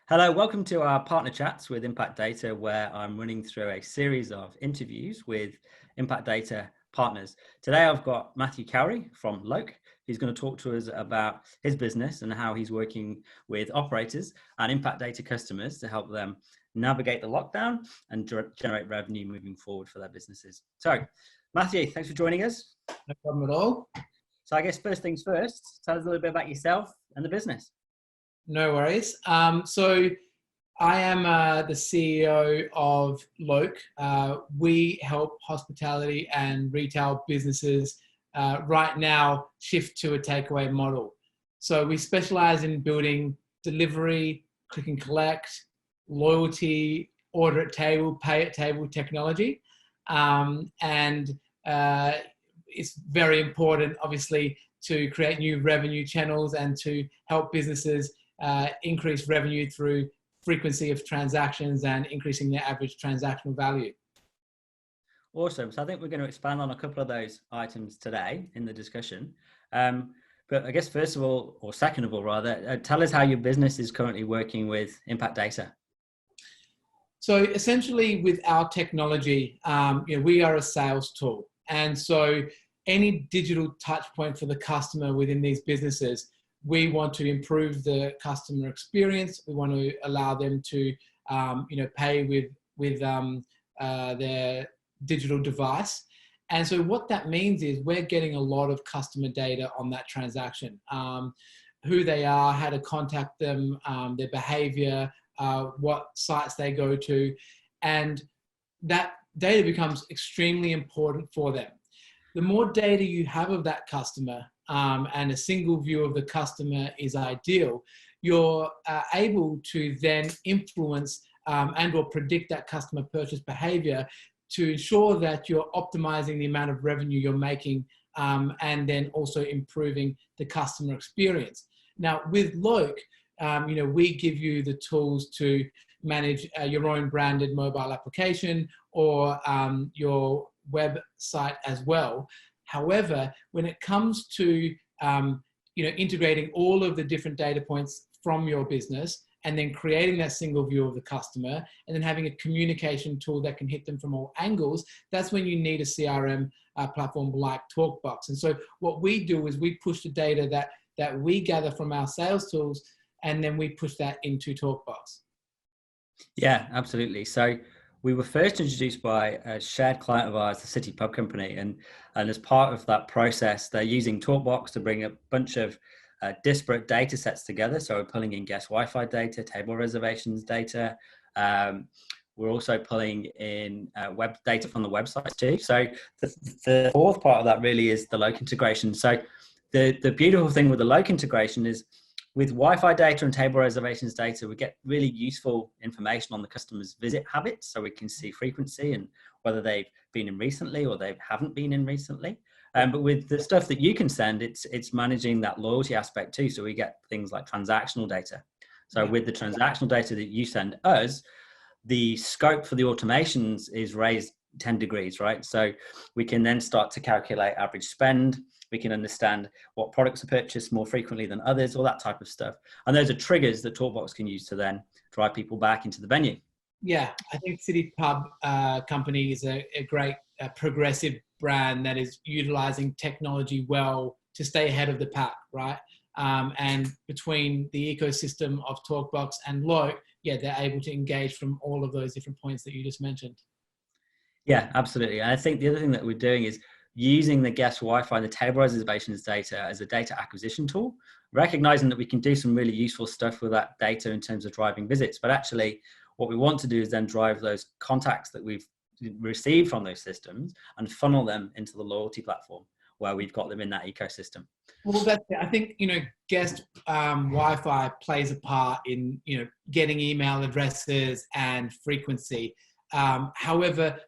Hello, welcome to our partner chats with Impact Data, where I'm running through a series of interviews with Impact Data partners. Today, I've got Matthew Cowrie from LOKE. He's going to talk to us about his business and how he's working with operators and Impact Data customers to help them navigate the lockdown and generate revenue moving forward for their businesses. So, Matthew, thanks for joining us. No problem at all. So I guess first things first, tell us a little bit about yourself and the business. No worries. So I am the CEO of LOKE. We help hospitality and retail businesses right now shift to a takeaway model. So we specialize in building delivery, click and collect, loyalty, order at table, pay at table technology. It's very important, obviously, to create new revenue channels and to help businesses increase revenue through frequency of transactions and increasing their average transactional value. Awesome. So I think we're going to expand on a couple of those items today in the discussion. But I guess first of all, or second of all rather, tell us how your business is currently working with Impact Data. So essentially with our technology, we are a sales tool. And so any digital touch point for the customer within these businesses, we want to improve the customer experience. We want to allow them to, pay with their digital device. And so what that means is we're getting a lot of customer data on that transaction, who they are, how to contact them, their behavior, what sites they go to, and that data becomes extremely important for them. The more data you have of that customer, and a single view of the customer is ideal, you're able to then influence and or predict that customer purchase behavior to ensure that you're optimizing the amount of revenue you're making and then also improving the customer experience. Now with LOKE, we give you the tools to manage your own branded mobile application or your website as well. However, when it comes to integrating all of the different data points from your business and then creating that single view of the customer and then having a communication tool that can hit them from all angles, that's when you need a CRM platform like TalkBox. And so what we do is we push the data that we gather from our sales tools and then we push that into TalkBox. Yeah, absolutely. So we were first introduced by a shared client of ours, the City Pub Company, and as part of that process, they're using TalkBox to bring a bunch of disparate data sets together. So we're pulling in guest Wi-Fi data, table reservations data. We're also pulling in web data from the website too. So the fourth part of that really is the LOKE integration. So the beautiful thing with the LOKE integration is with Wi-Fi data and table reservations data, we get really useful information on the customer's visit habits. So we can see frequency and whether they've been in recently or they haven't been in recently. But with the stuff that you can send, it's managing that loyalty aspect too. So we get things like transactional data. So with the transactional data that you send us, the scope for the automations is raised 10 degrees, right? So we can then start to calculate average spend. We can understand what products are purchased more frequently than others, all that type of stuff. And those are triggers that TalkBox can use to then drive people back into the venue. Yeah, I think City Pub Company is a great progressive brand that is utilizing technology well to stay ahead of the pack, right? And between the ecosystem of TalkBox and LOKE, they're able to engage from all of those different points that you just mentioned. Yeah, absolutely. And I think the other thing that we're doing is using the guest Wi-Fi and the table reservations data as a data acquisition tool, recognizing that we can do some really useful stuff with that data in terms of driving visits. But actually, what we want to do is then drive those contacts that we've received from those systems and funnel them into the loyalty platform where we've got them in that ecosystem. Well, that's it. I think, guest Wi-Fi plays a part in, getting email addresses and frequency. However,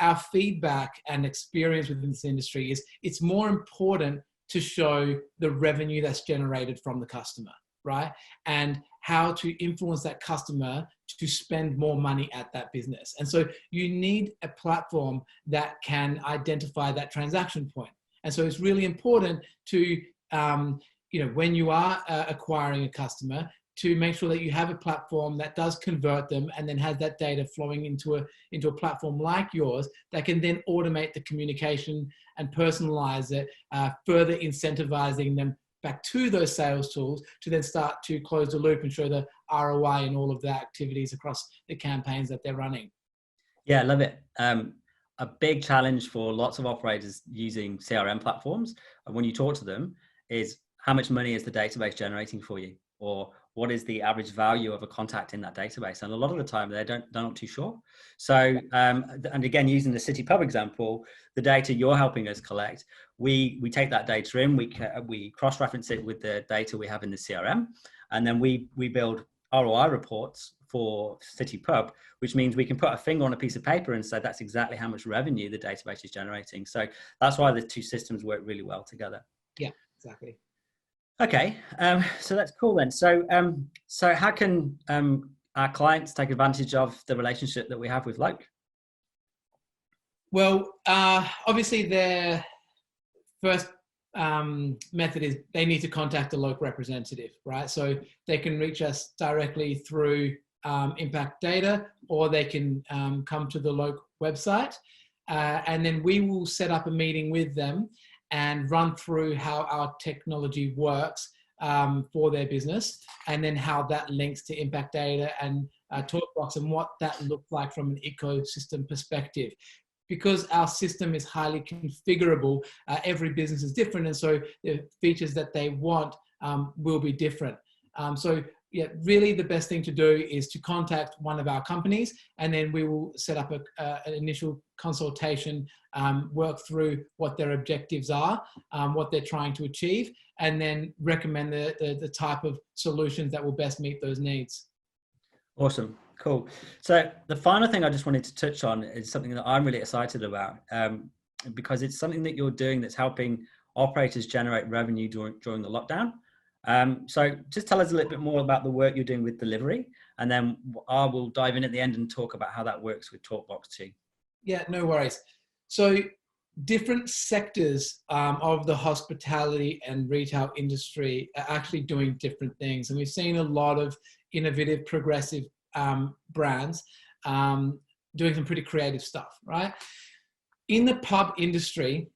our feedback and experience within this industry is it's more important to show the revenue that's generated from the customer, right? And how to influence that customer to spend more money at that business. And so you need a platform that can identify that transaction point. And so it's really important to, when you are acquiring a customer, to make sure that you have a platform that does convert them and then has that data flowing into a platform like yours that can then automate the communication and personalize it, further incentivizing them back to those sales tools to then start to close the loop and show the ROI in all of the activities across the campaigns that they're running. Yeah, I love it. A big challenge for lots of operators using CRM platforms, and when you talk to them, is how much money is the database generating for you, or what is the average value of a contact in that database? And a lot of the time they're not too sure. So, and again, using the City Pub example, the data you're helping us collect, we take that data in, we cross-reference it with the data we have in the CRM, and then we build ROI reports for City Pub, which means we can put a finger on a piece of paper and say that's exactly how much revenue the database is generating. So that's why the two systems work really well together. Yeah, exactly. Okay, so that's cool then. So, so how can our clients take advantage of the relationship that we have with Loke? Well, obviously their first method is they need to contact a Loke representative, right? So they can reach us directly through Impact Data, or they can come to the Loke website, and then we will set up a meeting with them and run through how our technology works for their business, and then how that links to Impact Data and TalkBox, and what that looks like from an ecosystem perspective. Because our system is highly configurable, every business is different, and so the features that they want will be different. So yeah, really the best thing to do is to contact one of our companies, and then we will set up an initial consultation, work through what their objectives are, what they're trying to achieve, and then recommend the type of solutions that will best meet those needs. Awesome, cool. So the final thing I just wanted to touch on is something that I'm really excited about, because it's something that you're doing that's helping operators generate revenue during the lockdown. So just tell us a little bit more about the work you're doing with delivery, and then I will dive in at the end and talk about how that works with TalkBox too. Yeah, no worries. So different sectors of the hospitality and retail industry are actually doing different things. And we've seen a lot of innovative, progressive brands doing some pretty creative stuff, right? In the pub industry,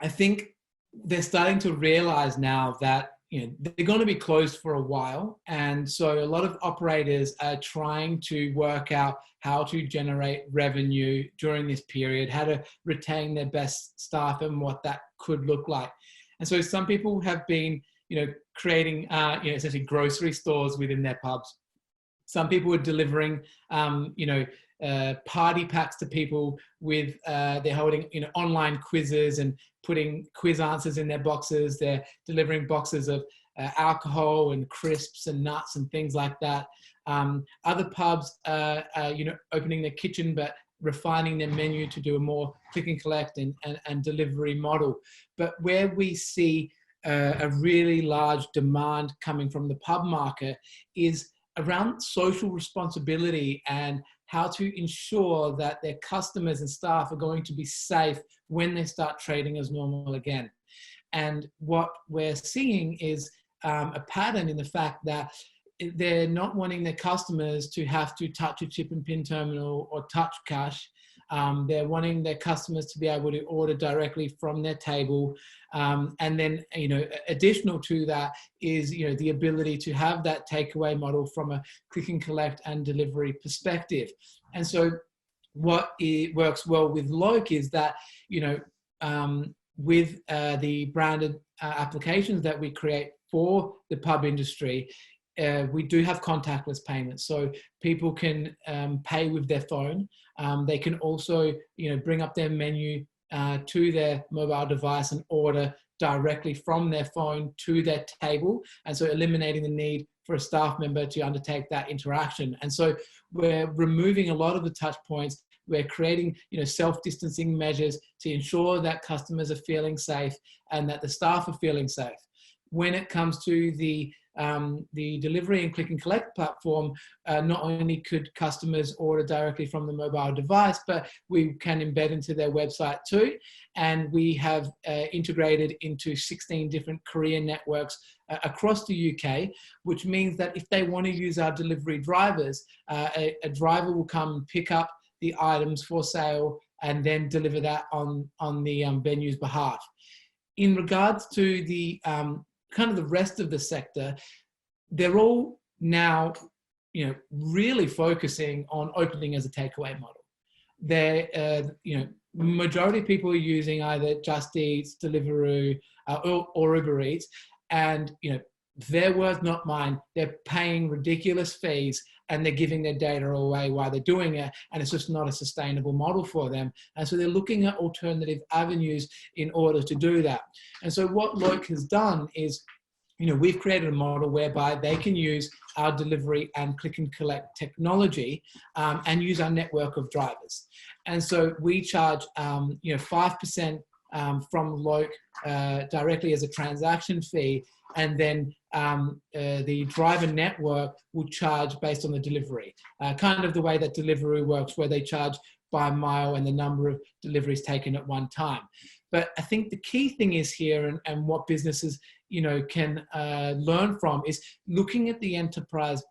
I think they're starting to realize now that they're going to be closed for a while. And so a lot of operators are trying to work out how to generate revenue during this period, how to retain their best staff, and what that could look like. And so some people have been, creating, essentially grocery stores within their pubs. Some people are delivering, party packs to people with, they're holding, online quizzes and putting quiz answers in their boxes. They're delivering boxes of alcohol and crisps and nuts and things like that. Other pubs are, opening their kitchen, but refining their menu to do a more click and collect and delivery model. But where we see a really large demand coming from the pub market is around social responsibility and how to ensure that their customers and staff are going to be safe when they start trading as normal again. And what we're seeing is a pattern in the fact that they're not wanting their customers to have to touch a chip and pin terminal or touch cash. They're wanting their customers to be able to order directly from their table. And then, additional to that is, the ability to have that takeaway model from a click and collect and delivery perspective. And so what it works well with Loke is that, with the branded applications that we create for the pub industry, we do have contactless payments, so people can pay with their phone. They can also, bring up their menu to their mobile device and order directly from their phone to their table, and so eliminating the need for a staff member to undertake that interaction. And so we're removing a lot of the touch points. We're creating, self-distancing measures to ensure that customers are feeling safe and that the staff are feeling safe. When it comes to the the delivery and click and collect platform, not only could customers order directly from the mobile device, but we can embed into their website too. And we have integrated into 16 different courier networks across the UK, which means that if they want to use our delivery drivers, a driver will come pick up the items for sale and then deliver that on the venue's behalf. In regards to the kind of the rest of the sector, they're all now, really focusing on opening as a takeaway model. They're, majority of people are using either Just Eat, Deliveroo, or Uber Eats, and their words, not mine. They're paying ridiculous fees and they're giving their data away while they're doing it, and it's just not a sustainable model for them. And so they're looking at alternative avenues in order to do that. And so what LOKE has done is, we've created a model whereby they can use our delivery and click and collect technology and use our network of drivers. And so we charge 5% from LOKE directly as a transaction fee, and then the driver network will charge based on the delivery, kind of the way that Deliveroo works, where they charge by mile and the number of deliveries taken at one time. But I think the key thing is here, and what businesses can learn from, is looking at the enterprise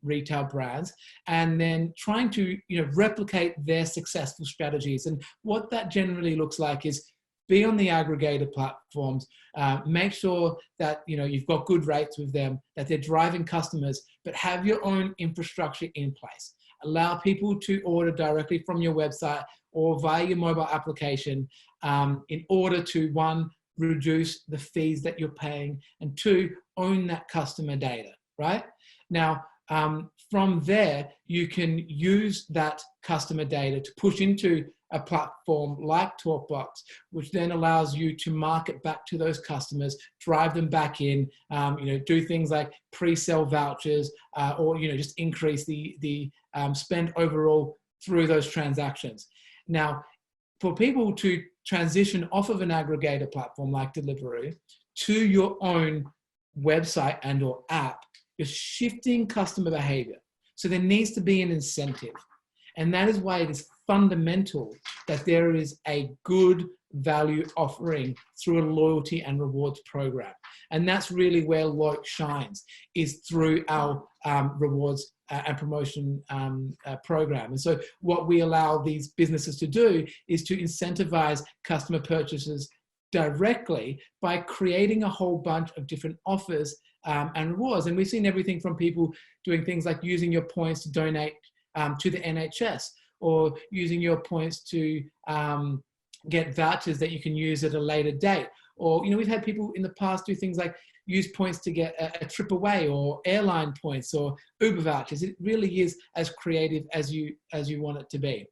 retail brands and then trying to replicate their successful strategies. And what that generally looks like is be on the aggregator platforms, make sure that you've got good rates with them, that they're driving customers, but have your own infrastructure in place. Allow people to order directly from your website or via your mobile application in order to, one, reduce the fees that you're paying, and two, own that customer data, right? Now, from there, you can use that customer data to push into a platform like TalkBox, which then allows you to market back to those customers, drive them back in, do things like pre-sell vouchers, or just increase the spend overall through those transactions. Now, for people to transition off of an aggregator platform like Deliveroo to your own website and or app, you're shifting customer behavior. So there needs to be an incentive. And that is why it is fundamental that there is a good value offering through a loyalty and rewards program. And that's really where LOKE shines, is through our rewards and promotion program. And so what we allow these businesses to do is to incentivize customer purchases directly by creating a whole bunch of different offers and rewards. And we've seen everything from people doing things like using your points to donate to the NHS, or using your points to get vouchers that you can use at a later date. Or, we've had people in the past do things like use points to get a trip away, or airline points, or Uber vouchers. It really is as creative as you want it to be.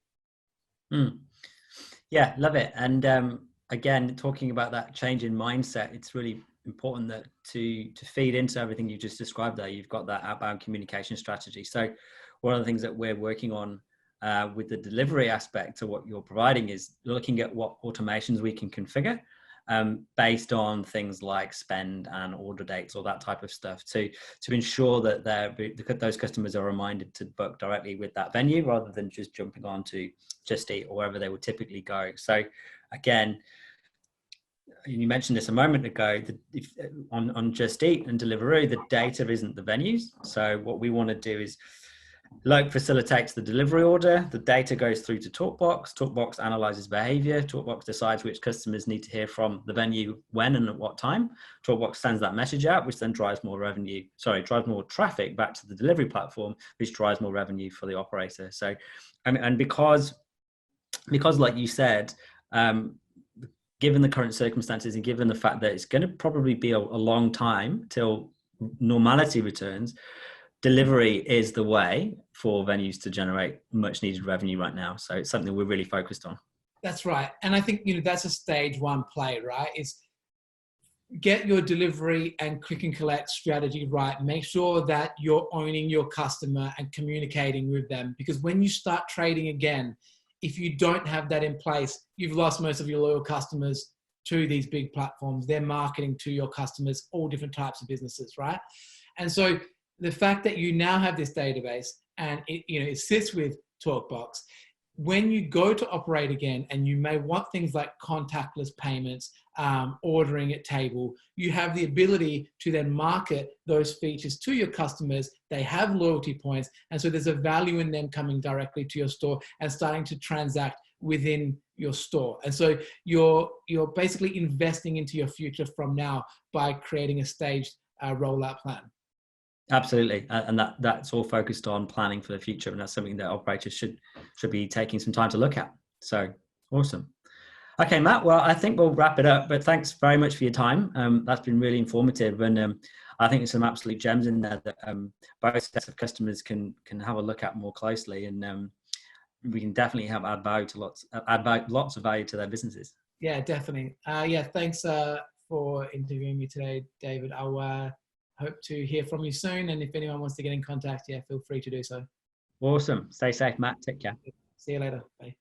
Yeah, love it. And again, talking about that change in mindset, it's really important that to feed into everything you just described there, you've got that outbound communication strategy. So one of the things that we're working on with the delivery aspect of what you're providing is looking at what automations we can configure based on things like spend and order dates or that type of stuff to ensure that those customers are reminded to book directly with that venue rather than just jumping on to Just Eat or wherever they would typically go. So again, you mentioned this a moment ago, on Just Eat and Deliveroo, the data isn't the venues. So what we want to do is LOKE facilitates the delivery order. The data goes through to TalkBox. TalkBox analyzes behavior. TalkBox decides which customers need to hear from the venue when and at what time. TalkBox sends that message out, which then drives more traffic back to the delivery platform, which drives more revenue for the operator. So, and because like you said, given the current circumstances and given the fact that it's going to probably be a long time till normality returns, delivery is the way for venues to generate much needed revenue right now. So it's something we're really focused on. That's right. And I think, that's a stage one play, right? Is get your delivery and click and collect strategy right. Make sure that you're owning your customer and communicating with them. Because when you start trading again, if you don't have that in place, you've lost most of your loyal customers to these big platforms. They're marketing to your customers, all different types of businesses, right? And so the fact that you now have this database and it sits with TalkBox, when you go to operate again and you may want things like contactless payments, ordering at table, you have the ability to then market those features to your customers. They have loyalty points, and so there's a value in them coming directly to your store and starting to transact within your store. And so you're basically investing into your future from now by creating a staged rollout plan. Absolutely, and that's all focused on planning for the future, and that's something that operators should be taking some time to look at. So awesome. Okay, Matt. Well, I think we'll wrap it up. But thanks very much for your time. That's been really informative, and I think there's some absolute gems in there that both sets of customers can have a look at more closely, and we can definitely have add lots of value to their businesses. Yeah, definitely. Yeah, thanks for interviewing me today, David. I'll hope to hear from you soon. And if anyone wants to get in contact, yeah, feel free to do so. Awesome. Stay safe, Matt. Take care. See you later. Bye.